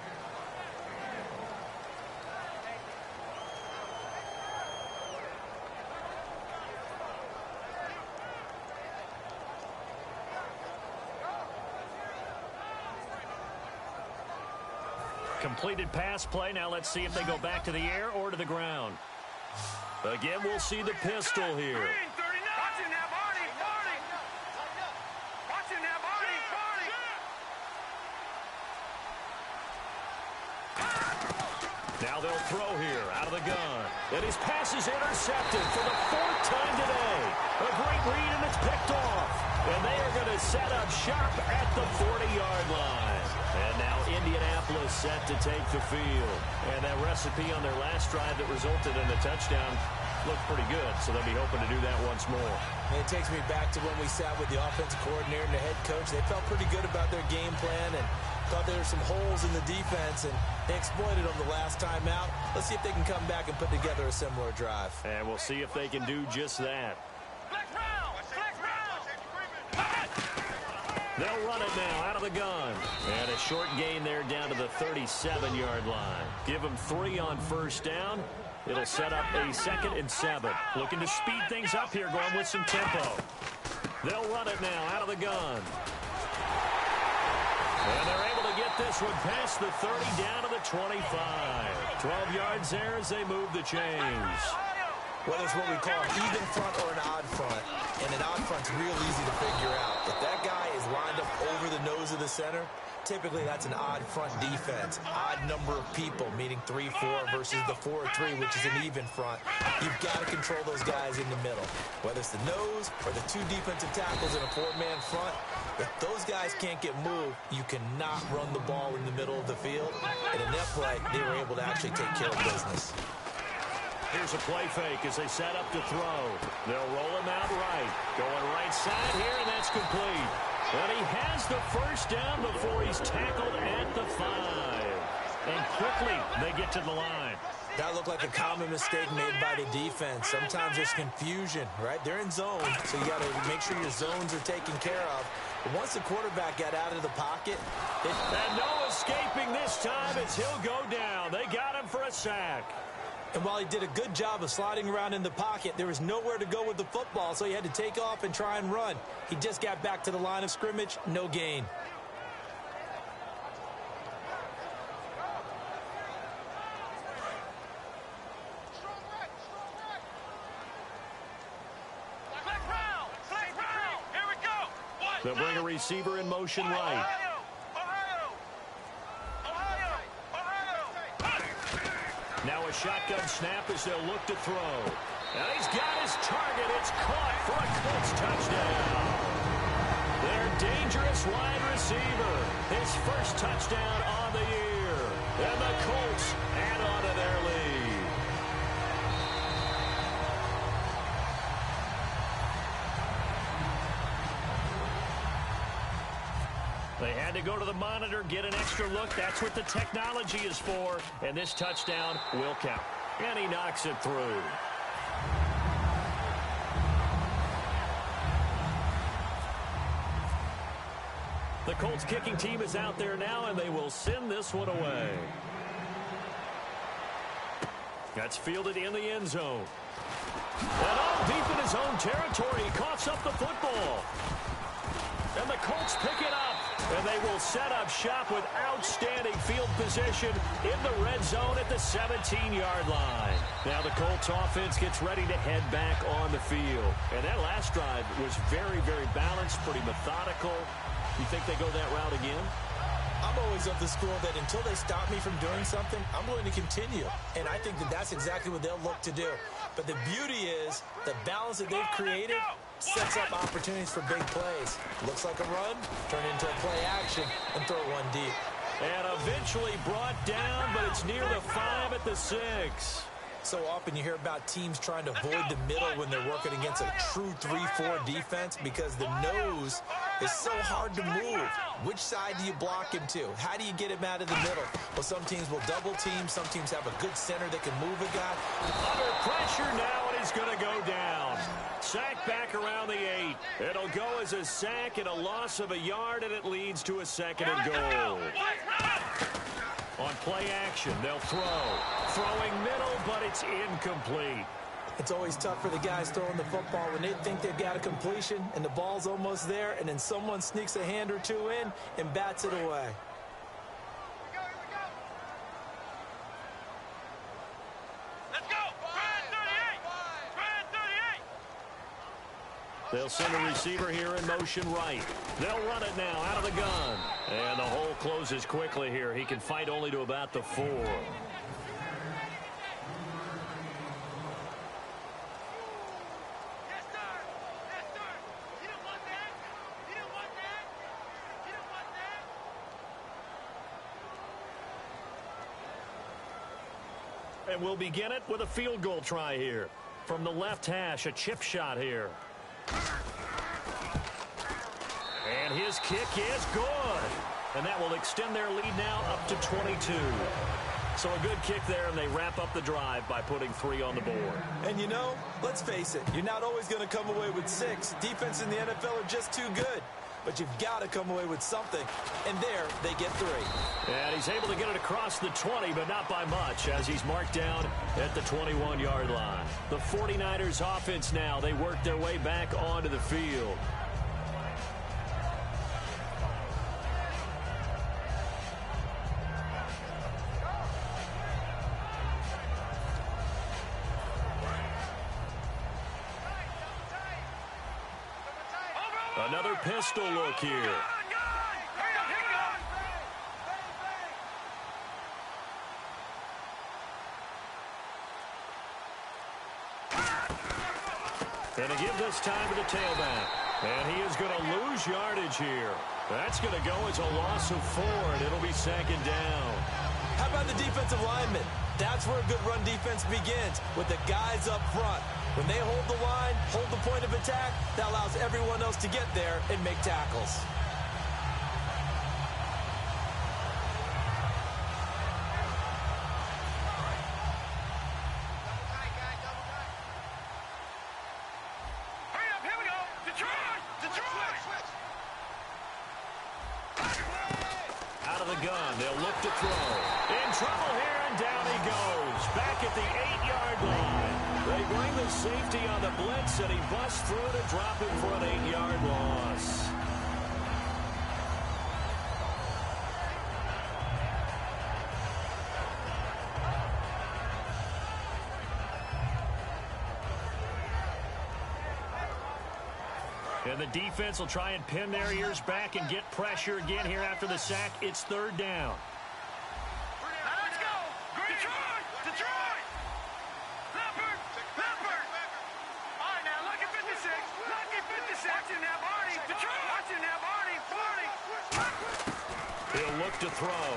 Speaker 2: Completed pass play. Now let's see if they go back to the air or to the ground. Again, we'll see the pistol here. Now they'll throw here out of the gun. And his pass is intercepted for the 4th time today. A great read, and it's picked off. And they are going to set up shop at the 40-yard line. And now Indianapolis set to take the field. And that recipe on their last drive that resulted in a touchdown looked pretty good, so they'll be hoping to do that once more.
Speaker 3: And it takes me back to when we sat with the offensive coordinator and the head coach. They felt pretty good about their game plan and thought there were some holes in the defense, and they exploited them the last time out. Let's see if they can come back and put together a similar drive.
Speaker 2: And we'll see if they can do just that. They'll run it now out of the gun. And a short gain there down to the 37-yard line. Give them 3 on first down. It'll set up a 2nd and 7. Looking to speed things up here, going with some tempo. They'll run it now out of the gun. And they're able to get this one past the 30 down to the 25. 12 yards there as they move the chains.
Speaker 3: Whether it's what we call an even front or an odd front, and an odd front's real easy to figure out. If that guy is lined up over the nose of the center, typically that's an odd front defense. Odd number of people, meaning 3-4 versus the 4-3, which is an even front. You've got to control those guys in the middle. Whether it's the nose or the 2 defensive tackles in a 4-man front, if those guys can't get moved, you cannot run the ball in the middle of the field. And in that play, they were able to actually take care of business.
Speaker 2: Here's a play fake as they set up to throw. They'll roll him out right. Going right side here, and that's complete. And he has the first down before he's tackled at the 5. And quickly, they get to the line.
Speaker 3: That looked like a common mistake made by the defense. Sometimes there's confusion, right? They're in zone, so you got to make sure your zones are taken care of. But once the quarterback got out of the pocket,
Speaker 2: and no escaping this time as he'll go down. They got him for a sack.
Speaker 3: And while he did a good job of sliding around in the pocket, there was nowhere to go with the football, so he had to take off and try and run. He just got back to the line of scrimmage, no gain.
Speaker 2: They'll bring a receiver in motion right. Now a shotgun snap as they'll look to throw. And he's got his target. It's caught for a Colts touchdown. Their dangerous wide receiver. His first touchdown on the year. And the Colts add on to their lead. They had to go to the monitor, get an extra look. That's what the technology is for. And this touchdown will count. And he knocks it through. The Colts kicking team is out there now, and they will send this one away. That's fielded in the end zone. And all deep in his own territory, he coughs up the football. And the Colts pick it up. And they will set up shop with outstanding field position in the red zone at the 17-yard line. Now the Colts offense gets ready to head back on the field. And that last drive was very, very balanced, pretty methodical. You think they go that route again?
Speaker 3: I'm always of the school that until they stop me from doing something, I'm going to continue. And I think that that's exactly what they'll look to do. But the beauty is the balance that they've created sets up opportunities for big plays. Looks like a run, turn into a play action, and throw one deep.
Speaker 2: And eventually brought down, but it's near the 5 at the 6.
Speaker 3: So often you hear about teams trying to avoid the middle when they're working against a true 3-4 defense because the nose is so hard to move. Which side do you block him to? How do you get him out of the middle? Well, some teams will double team. Some teams have a good center that can move a guy.
Speaker 2: Under pressure now, and he's going to go down. Sack back around the 8. It'll go as a sack and a loss of a yard, and it leads to a 2nd and goal. On play action, they'll throw. Throwing middle, but it's incomplete.
Speaker 3: It's always tough for the guys throwing the football when they think they've got a completion and the ball's almost there, and then someone sneaks a hand or two in and bats it away.
Speaker 2: They'll send a receiver here in motion right. They'll run it now out of the gun. And the hole closes quickly here. He can fight only to about the 4. And we'll begin it with a field goal try here. From the left hash, a chip shot here. And his kick is good. And that will extend their lead now up to 22. So a good kick there, and they wrap up the drive by putting 3 on the board.
Speaker 3: And you know, let's face it, you're not always going to come away with 6. Defense in the NFL are just too good. But you've got to come away with something. And there, they get 3.
Speaker 2: And he's able to get it across the 20, but not by much, as he's marked down at the 21-yard line. The 49ers offense now, they work their way back onto the field. Another pistol look here. And to give this time to the tailback. And he is going to lose yardage here. That's going to go as a loss of 4, and it'll be 2nd down.
Speaker 3: How about the defensive linemen? That's where a good run defense begins, with the guys up front. When they hold the line, hold the point of attack, that allows everyone else to get there and make tackles.
Speaker 4: Here we go. Detroit.
Speaker 2: Out of the gun, they'll look to throw. In trouble here, and down he goes. Back at the 8-yard line. They bring the safety on the blitz, and he busts through to drop him for an 8-yard loss. And the defense will try and pin their ears back and get pressure again here after the sack. It's 3rd down.
Speaker 4: Let's go. Detroit. Leopard. All right, now, lucky 56. Watching now, Barney. Detroit. Watching now, Barney.
Speaker 2: He'll look to throw.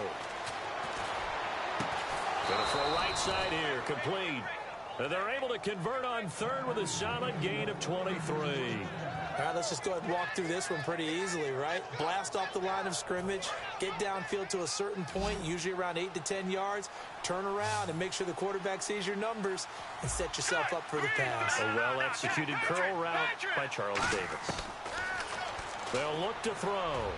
Speaker 2: Gonna throw right side here, complete. And they're able to convert on 3rd with a solid gain of 23.
Speaker 3: All right, let's just go ahead and walk through this one pretty easily, right? Blast off the line of scrimmage, get downfield to a certain point, usually around 8 to 10 yards, turn around and make sure the quarterback sees your numbers and set yourself up for the pass.
Speaker 2: A well-executed curl route by Charles Davis. They'll look to throw.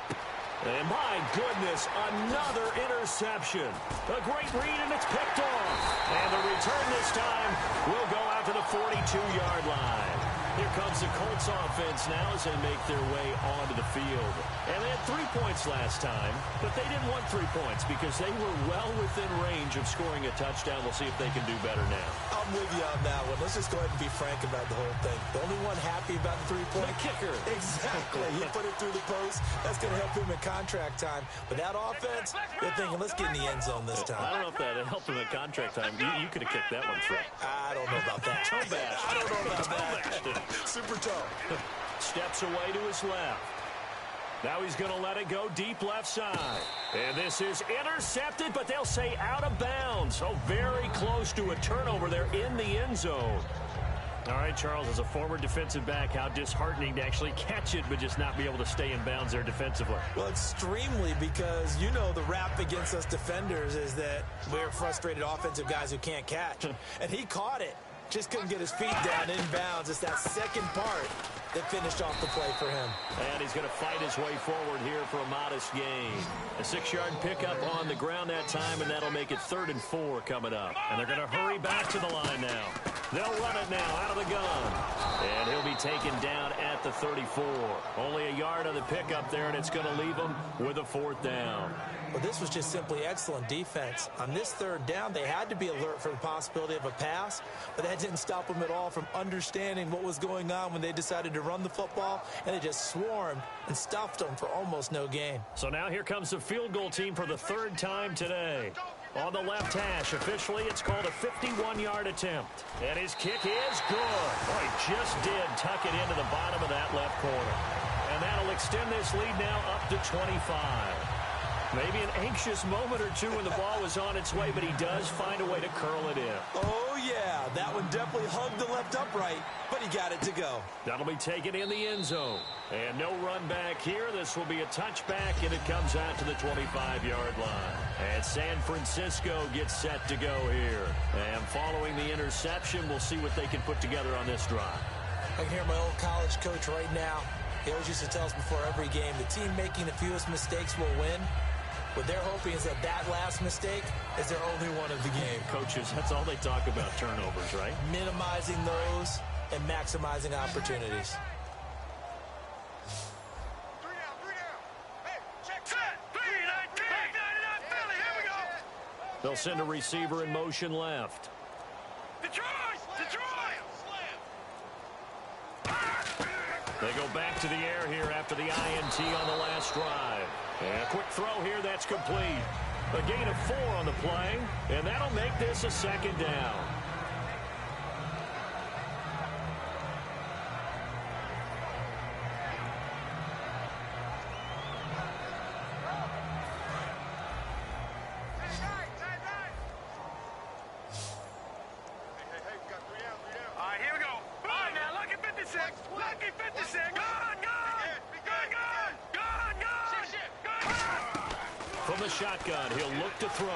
Speaker 2: And my goodness, another interception. A great read, and it's picked off. And the return this time will go out to the 42-yard line. Here comes the Colts offense now as they make their way onto the field. And they had 3 points last time, but they didn't want 3 points because they were well within range of scoring a touchdown. We'll see if they can do better now.
Speaker 3: I'm with you on that one. Let's just go ahead and be frank about the whole thing. The only one happy about the 3-point?
Speaker 2: The kicker.
Speaker 3: Exactly. He put it through the post. That's going to help him in contract time. But that offense, they're thinking, let's get in the end zone this time.
Speaker 2: I don't know if that helped him in contract time. You could have kicked that one through.
Speaker 3: I don't know about that.
Speaker 2: Toe bash.
Speaker 3: I don't know about that. Super toe.
Speaker 2: Steps away to his left. Now he's going to let it go deep left side. And this is intercepted, but they'll say out of bounds. So very close to a turnover there in the end zone. All right, Charles, as a former defensive back, how disheartening to actually catch it but just not be able to stay in bounds there defensively.
Speaker 3: Well, extremely, because you know the rap against us defenders is that we're frustrated offensive guys who can't catch. And he caught it. Just couldn't get his feet down in bounds. It's that second part that finished off the play for him.
Speaker 2: And he's going to fight his way forward here for a modest gain. A 6-yard pickup on the ground that time, and that'll make it 3rd and 4 coming up. And they're going to hurry back to the line now. They'll run it now out of the gun. And he'll be taken down at the 34. Only a yard on the pickup there, and it's going to leave him with a 4th down.
Speaker 3: Well, this was just simply excellent defense. On this 3rd down, they had to be alert for the possibility of a pass, but that didn't stop them at all from understanding what was going on when they decided to run the football, and they just swarmed and stuffed them for almost no gain.
Speaker 2: So now here comes the field goal team for the 3rd time today. On the left hash, officially, it's called a 51-yard attempt. And his kick is good. Oh, he just did tuck it into the bottom of that left corner. And that'll extend this lead now up to 25. Maybe an anxious moment or two when the ball was on its way, but he does find a way to curl it in.
Speaker 3: Oh, yeah. That one definitely hugged the left upright, but he got it to go.
Speaker 2: That'll be taken in the end zone. And no run back here. This will be a touchback, and it comes out to the 25-yard line. And San Francisco gets set to go here. And following the interception, we'll see what they can put together on this drive.
Speaker 3: I can hear my old college coach right now. He always used to tell us before every game, the team making the fewest mistakes will win. What they're hoping is that that last mistake is their only one of the game.
Speaker 2: Coaches, that's all they talk about, turnovers, right?
Speaker 3: Minimizing those and maximizing opportunities.
Speaker 4: Three down. Hey, check. Set. 3-19. Philly, here we go.
Speaker 2: They'll send a receiver in motion left.
Speaker 4: Detroit.
Speaker 2: They go back to the air here after the INT on the last drive. And a quick throw here, that's complete. A gain of 4 on the play, and that'll make this a second down. From the shotgun, he'll look to throw.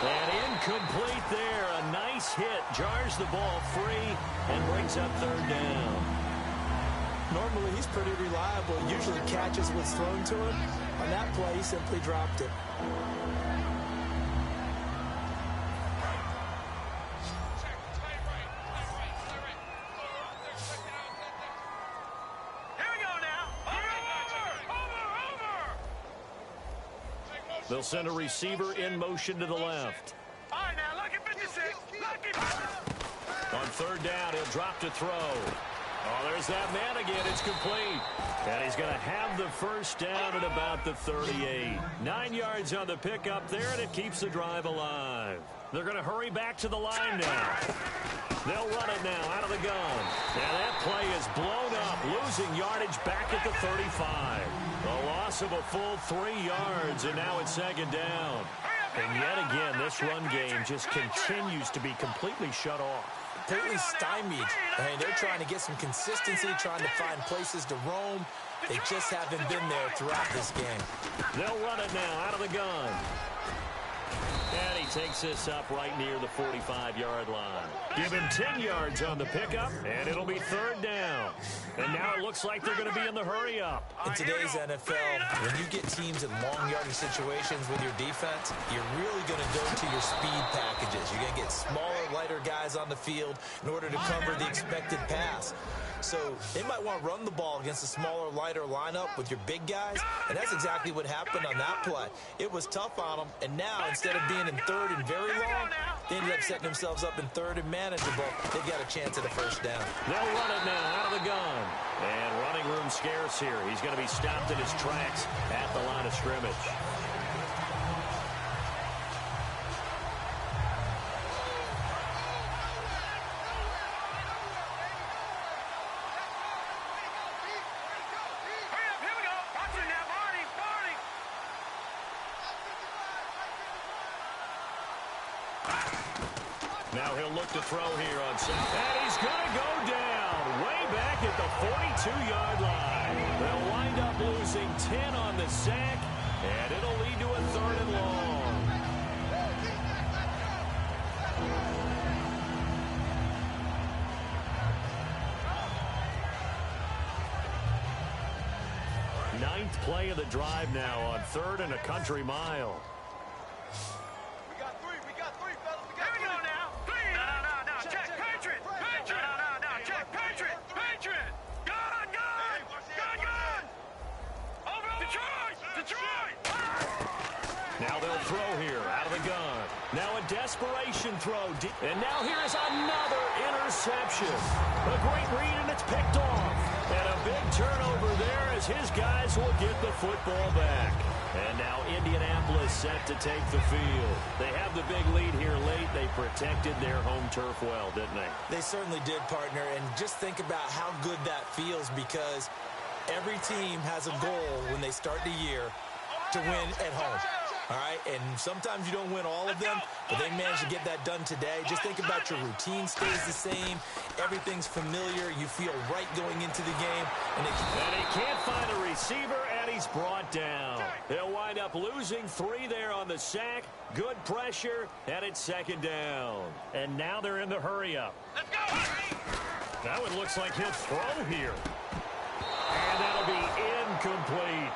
Speaker 2: And incomplete there. A nice hit. Jars the ball free and brings up third down.
Speaker 3: Normally, he's pretty reliable. Usually catches what's thrown to him. On that play, he simply dropped it.
Speaker 2: They'll send a receiver in motion to the left.
Speaker 4: All right, now, lucky 56.
Speaker 2: On third down, he'll drop to throw. Oh, there's that man again. It's complete. And he's going to have the first down at about the 38. 9 yards on the pickup there, and it keeps the drive alive. They're going to hurry back to the line now. They'll run it now out of the gun. And that play is blown up, losing yardage back at the 35. A loss of a full 3 yards, and now it's second down. And yet again, this run game just continues to be completely shut off.
Speaker 3: Completely stymied. I mean, they're trying to get some consistency, trying to find places to roam. They just haven't been there throughout this game.
Speaker 2: They'll run it now out of the gun. And he takes this up right near the 45-yard line. Give him 10 yards on the pickup, and it'll be third down. And now it looks like they're going to be in the hurry-up.
Speaker 3: In today's NFL, when you get teams in long yardage situations with your defense, you're really going to go to your speed packages. You're going to get smaller, lighter guys on the field in order to cover the expected pass. So they might want to run the ball against a smaller, lighter lineup with your big guys, and that's exactly what happened on that play. It was tough on them, and now instead of being in third and very long, they ended up setting themselves up in third and manageable. They've got a chance at a first down.
Speaker 2: They'll run it now out of the gun. And running room scarce here. He's going to be stopped in his tracks at the line of scrimmage. Now he'll look to throw here on second. And he's going to go down way back at the 42-yard line. They'll wind up losing 10 on the sack, and it'll lead to a third and long. Ninth play of the drive now on third and a country mile. Now they'll throw here out of the gun. Now a desperation throw. And now here's another interception. A great read, and it's picked off. And a big turnover there as his guys will get the football back. And now Indianapolis set to take the field. They have the big lead here late. They protected their home turf well, didn't they?
Speaker 3: They certainly did, partner. And just think about how good that feels, because every team has a goal when they start the year, to win at home. All right, and sometimes you don't win all of them, but they managed to get that done today. Just think about your routine stays the same. Everything's familiar. You feel right going into the game. And
Speaker 2: he can't find a receiver, and he's brought down. They'll wind up losing 3 there on the sack. Good pressure, and it's second down. And now they're in the hurry-up.
Speaker 4: Let's go.
Speaker 2: Now it looks like he'll throw here. And that'll be incomplete.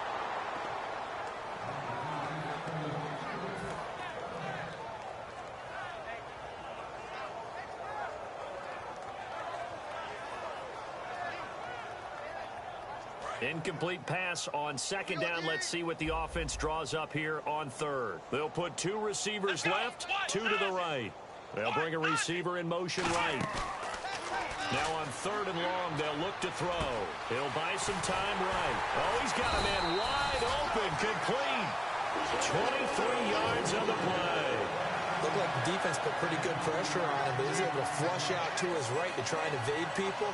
Speaker 2: Incomplete pass on second down. Let's see what the offense draws up here on third. They'll put 2 receivers left, 2 to the right. They'll bring a receiver in motion right. Now on third and long, they'll look to throw. He'll buy some time right. Oh, he's got a man wide open, complete. 23 yards on the play.
Speaker 3: Looked like the defense put pretty good pressure on him, but he was able to flush out to his right to try and evade people.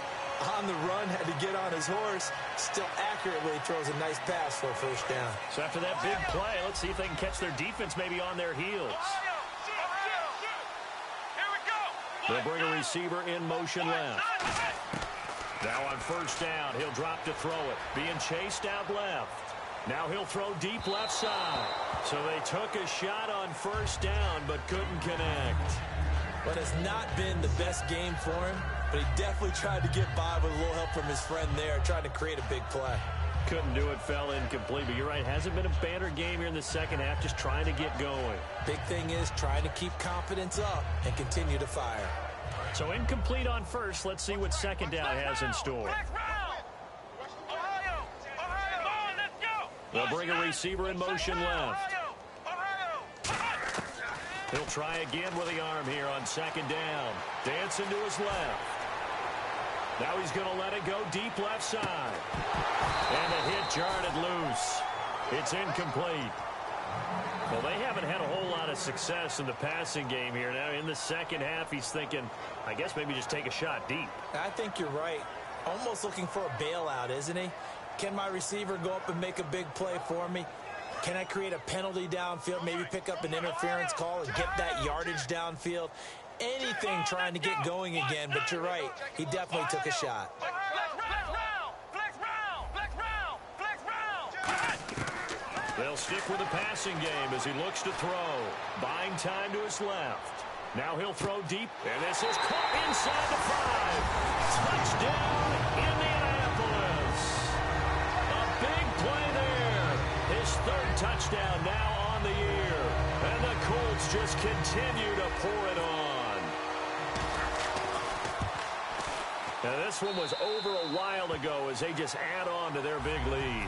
Speaker 3: On the run, had to get on his horse. Still accurately throws a nice pass for a first down.
Speaker 2: So after that big play, let's see if they can catch their defense maybe on their heels. They'll bring a receiver in motion left. Now on first down, he'll drop to throw it. Being chased out left. Now he'll throw deep left side. So they took a shot on first down, but couldn't connect.
Speaker 3: But it's not been the best game for him, but he definitely tried to get by with a little help from his friend there, trying to create a big play.
Speaker 2: Couldn't do it, fell incomplete, but you're right, hasn't been a banner game here in the second half, just trying to get going.
Speaker 3: Big thing is trying to keep confidence up and continue to fire.
Speaker 2: So incomplete on first. Let's see what second down has in store. They'll bring a receiver in motion left. He'll try again with the arm here on second down. Dancing to his left. Now he's going to let it go deep left side. And the hit jarred it loose. It's incomplete. Well, they haven't had a whole lot of success in the passing game here. Now in the second half, he's thinking, I guess maybe just take a shot deep.
Speaker 3: I think you're right. Almost looking for a bailout, isn't he? Can my receiver go up and make a big play for me? Can I create a penalty downfield, maybe pick up an interference call and get that yardage downfield? Anything trying to get going again, but you're right. He definitely took a shot.
Speaker 2: They'll stick with the passing game as he looks to throw. Buying time to his left. Now he'll throw deep, and this is caught inside the 5. Touchdown, Indianapolis. A big play there. His 3rd touchdown now on the year. And the Colts just continue to pour it on. Now this one was over a while ago as they just add on to their big lead.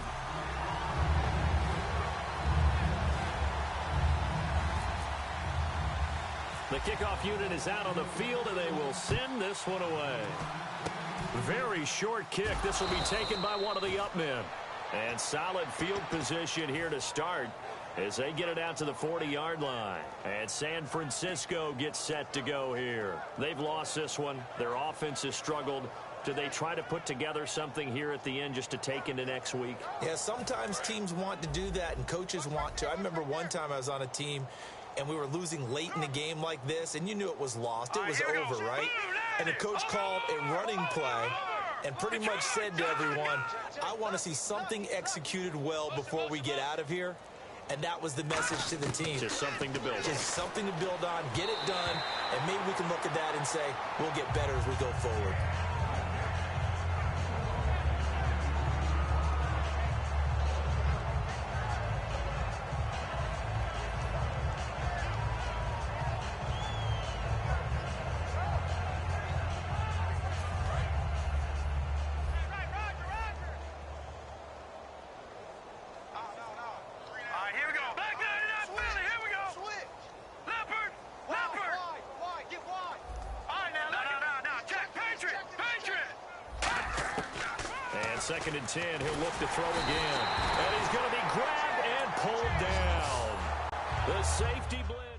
Speaker 2: The kickoff unit is out on the field, and they will send this one away. Very short kick. This will be taken by one of the up men. And solid field position here to start as they get it out to the 40-yard line. And San Francisco gets set to go here. They've lost this one. Their offense has struggled. Do they try to put together something here at the end just to take into next week?
Speaker 3: Yeah, sometimes teams want to do that, and coaches want to. I remember one time I was on a team, and we were losing late in the game like this, and you knew it was lost. It was over, right? And the coach called a running play and pretty much said to everyone, I want to see something executed well before we get out of here. And that was the message to the team.
Speaker 2: Just something to build on.
Speaker 3: Just something to build on, get it done, and maybe we can look at that and say, we'll get better as we go forward.
Speaker 2: Second and 10, he'll look to throw again. And he's going to be grabbed and pulled down. The safety blitz.